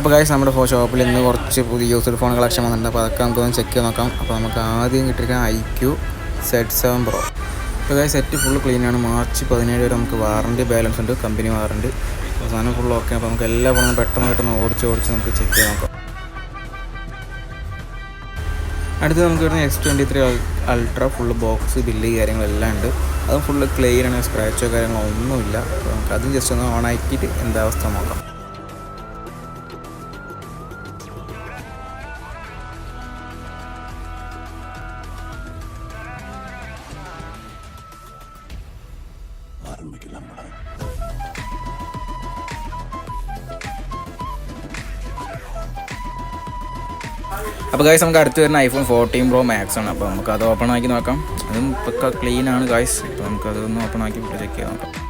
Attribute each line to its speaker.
Speaker 1: അപ്പോൾ ഗൈസ് നമ്മുടെ ഷോപ്പിൽ ഇന്ന് കുറച്ച് പുതിയ യൂസ്ഡ് ഫോൺ കളക്ഷൻ വന്നിട്ടുണ്ട്. അപ്പോൾ അതൊക്കെ നമുക്കൊന്ന് ചെക്ക് ചെയ്ത് നോക്കാം. അപ്പോൾ നമുക്ക് ആദ്യം കിട്ടിയിരിക്കുന്ന iQZ7 Pro. അപ്പോൾ ഗൈസ് സെറ്റ് ഫുള്ള് ക്ലീനാണ്. മാർച്ച് 17 വരെ നമുക്ക് വാറണ്ടി ബാലൻസ് ഉണ്ട്, കമ്പനി വാറണ്ടി. അവസാനം ഫുള്ള് ഓക്കെ. അപ്പോൾ നമുക്ക് എല്ലാ ഫോണും പെട്ടെന്ന് ഓടിച്ച് നമുക്ക് ചെക്ക് ചെയ്ത് നോക്കാം. അടുത്ത് നമുക്ക് വരുന്ന X23 Ultra full box bill കാര്യങ്ങളെല്ലാം ഉണ്ട്. അത് ഫുള്ള് ക്ലീനാണ്, സ്ക്രാച്ചോ കാര്യങ്ങളോ ഒന്നുമില്ല. അപ്പോൾ നമുക്ക് അതും ജസ്റ്റ് ഒന്ന് ഓൺ ആക്കിയിട്ട് എന്താ അവസ്ഥ നോക്കാം. അപ്പോൾ ഗൈസ് നമുക്ക് അടുത്ത് വരുന്ന iPhone 14 Pro Max ആണ്. അപ്പോൾ നമുക്കത് ഓപ്പൺ ആക്കി നോക്കാം. അതും പക്ക ക്ലീനാണ് ഗൈസ്. അപ്പോൾ നമുക്കതൊന്ന് ഓപ്പൺ ആക്കി ചെക്ക് ചെയ്ത് നോക്കാം.